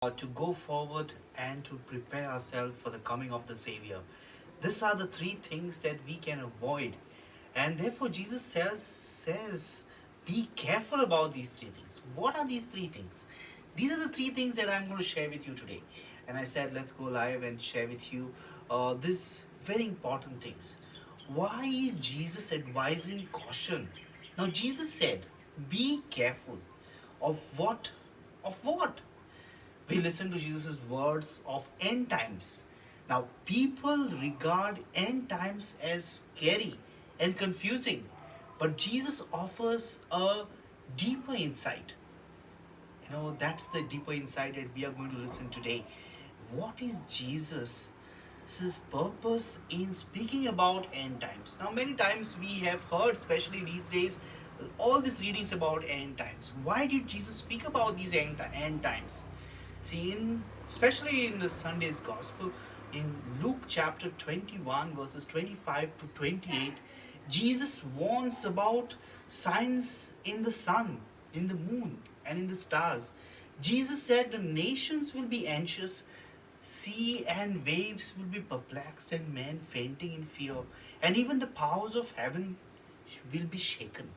to go forward and to prepare ourselves for the coming of the Savior. These are the three things that we can avoid. And therefore, Jesus says, be careful about these three things. What are these three things? These are the three things that I'm going to share with you today. And I said, let's go live and share with you these very important things. Why is Jesus advising caution? Now, Jesus said, be careful of what? Of what? We listen to Jesus' words of end times. Now, people regard end times as scary and confusing, but Jesus offers a deeper insight. That's the deeper insight that we are going to listen today. What is Jesus' purpose in speaking about end times? Now, many times we have heard, especially these days, all these readings about end times. Why did Jesus speak about these end times? See, especially in the Sunday's Gospel, in Luke chapter 21, verses 25 to 28, Jesus warns about signs in the sun, in the moon, and in the stars. Jesus said the nations will be anxious, sea and waves will be perplexed, and men fainting in fear, and even the powers of heaven will be shaken.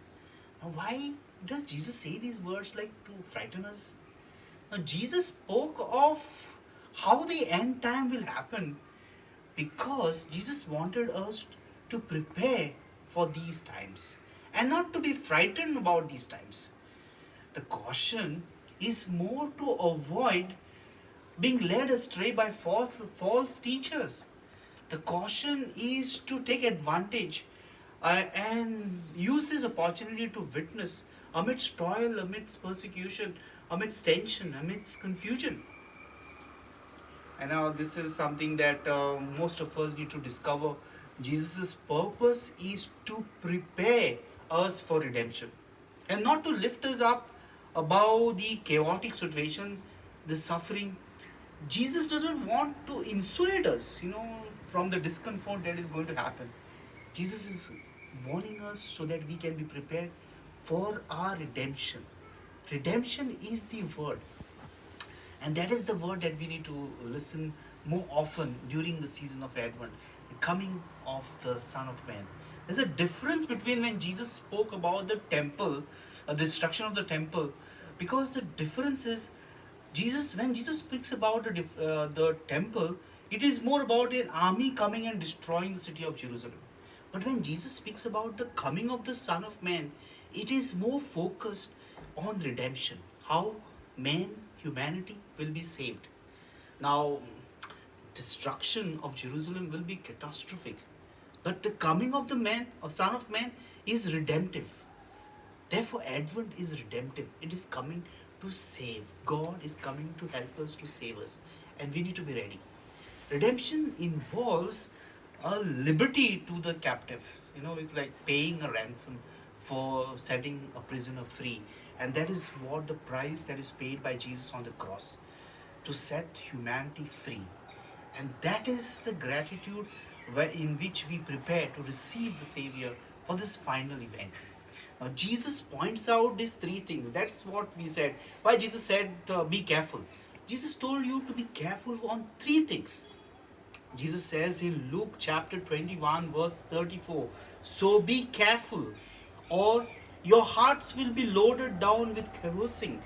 Now, why does Jesus say these words like to frighten us? Now, Jesus spoke of how the end time will happen because Jesus wanted us to prepare for these times and not to be frightened about these times. The caution is more to avoid being led astray by false teachers. The caution is to take advantage and use this opportunity to witness amidst toil, amidst persecution, amidst tension, amidst confusion. And now this is something that most of us need to discover. Jesus' purpose is to prepare us for redemption and not to lift us up above the chaotic situation, the suffering. Jesus doesn't want to insulate us, from the discomfort that is going to happen. Jesus is warning us so that we can be prepared for our redemption. Redemption is the word. And that is the word that we need to listen more often during the season of Advent, the coming of the Son of Man. There's a difference between when Jesus spoke about the temple, the destruction of the temple, because the difference is when Jesus speaks about the temple, it is more about an army coming and destroying the city of Jerusalem. But when Jesus speaks about the coming of the Son of Man, it is more focused on redemption, how humanity will be saved. Now, destruction of Jerusalem will be catastrophic, but the coming of Son of Man, is redemptive. Therefore, Advent is redemptive. It is coming to save. God is coming to help us, to save us, and we need to be ready. Redemption involves a liberty to the captive. It's like paying a ransom for setting a prisoner free. And that is what the price that is paid by Jesus on the cross, to set humanity free. And that is the gratitude in which we prepare to receive the Savior for this final event. Now, Jesus points out these three things. That's what we said. Why Jesus said, be careful. Jesus told you to be careful on three things. Jesus says in Luke chapter 21, verse 34, so be careful, or your hearts will be loaded down with carousing,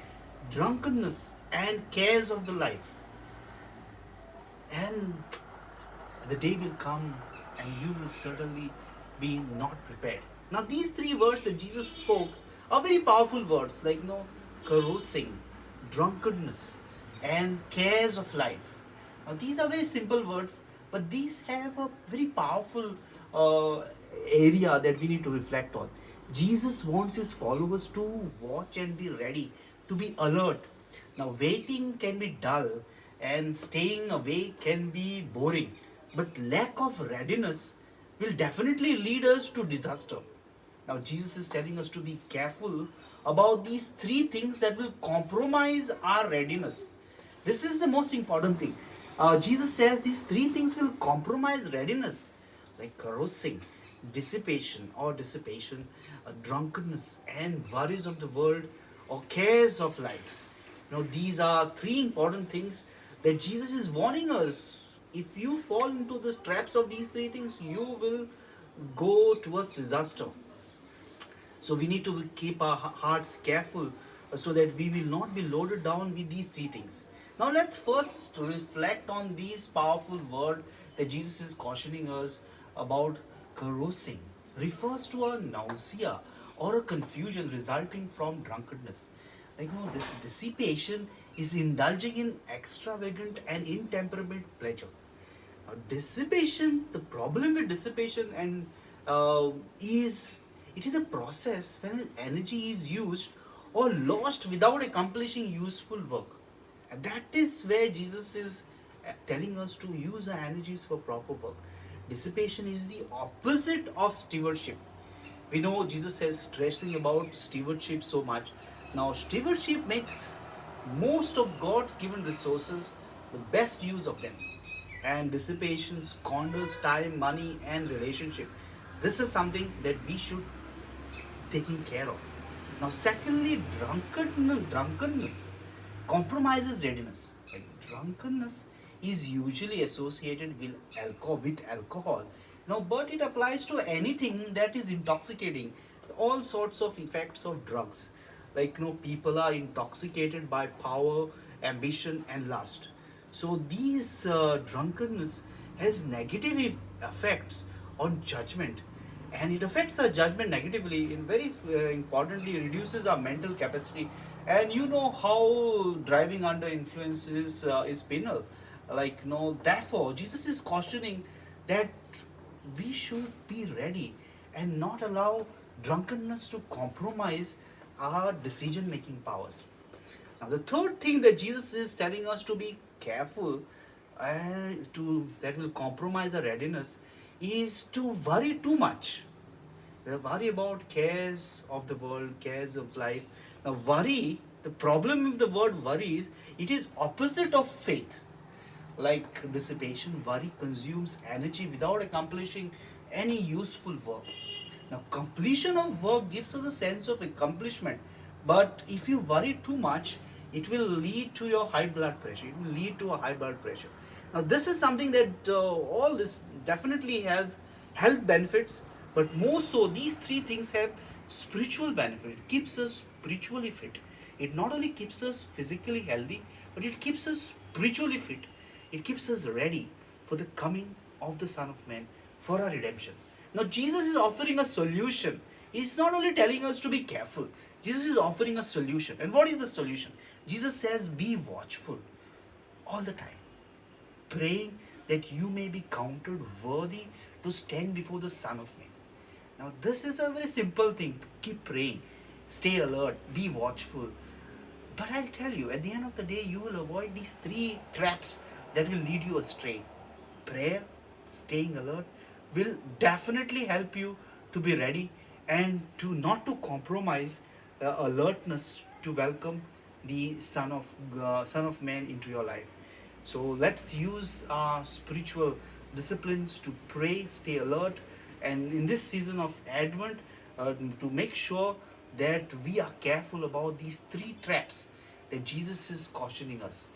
drunkenness, and cares of the life. And the day will come and you will certainly be not prepared. Now, these three words that Jesus spoke are very powerful words, like carousing, drunkenness, and cares of life. Now, these are very simple words, but these have a very powerful area that we need to reflect on. Jesus wants his followers to watch and be ready, to be alert. Now, waiting can be dull and staying away can be boring, but lack of readiness will definitely lead us to disaster. Now, Jesus is telling us to be careful about these three things that will compromise our readiness. This is the most important thing. Jesus says these three things will compromise readiness, like carousing, dissipation, drunkenness, and worries of the world or cares of life. These are three important things that Jesus is warning us. If you fall into the traps of these three things, you will go towards disaster. So we need to keep our hearts careful so that we will not be loaded down with these three things. Now let's first reflect on these powerful word that Jesus is cautioning us about. Carousing refers to a nausea or a confusion resulting from drunkenness. This dissipation is indulging in extravagant and intemperate pleasure. The problem with dissipation and is it is a process when energy is used or lost without accomplishing useful work. And that is where Jesus is telling us to use our energies for proper work. Dissipation is the opposite of stewardship. We know Jesus says stressing about stewardship so much. Now, stewardship makes most of God's given resources the best use of them, and dissipation squanders time, money, and relationship. This is something that we should taking care of. Now, secondly, drunkenness compromises readiness. Drunkenness is usually associated with alcohol. Now, but it applies to anything that is intoxicating. All sorts of effects of drugs, people are intoxicated by power, ambition, and lust. So these drunkenness has negative effects on judgment, and it affects our judgment negatively. In very importantly, reduces our mental capacity. And you know how driving under influence is penal. Therefore, Jesus is cautioning that we should be ready and not allow drunkenness to compromise our decision making powers. Now, the third thing that Jesus is telling us to be careful to that will compromise our readiness is to worry too much. Worry about cares of the world, cares of life. Now, worry, the problem with the word worry is it is opposite of faith. Like dissipation, worry consumes energy without accomplishing any useful work. Now, completion of work gives us a sense of accomplishment, but if you worry too much, it will lead to your high blood pressure. It will lead to a high blood pressure. Now, this is something that all this definitely have health benefits, but more so, these three things have spiritual benefit. It keeps us spiritually fit. It not only keeps us physically healthy, but it keeps us spiritually fit. It keeps us ready for the coming of the Son of Man for our redemption. Now, Jesus is offering a solution. He's not only telling us to be careful, Jesus is offering a solution. And what is the solution? Jesus says, be watchful all the time, praying that you may be counted worthy to stand before the Son of Man. Now, this is a very simple thing. Keep praying, stay alert, be watchful. But I'll tell you, at the end of the day, you will avoid these three traps that will lead you astray. Prayer, staying alert, will definitely help you to be ready and to not to compromise alertness to welcome the Son of Man into your life. So let's use our spiritual disciplines to pray, stay alert, and in this season of Advent, to make sure that we are careful about these three traps that Jesus is cautioning us.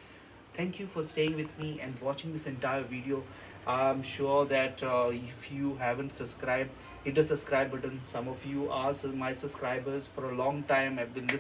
Thank you for staying with me and watching this entire video. I'm sure that if you haven't subscribed, hit the subscribe button. Some of you are my subscribers for a long time. I've been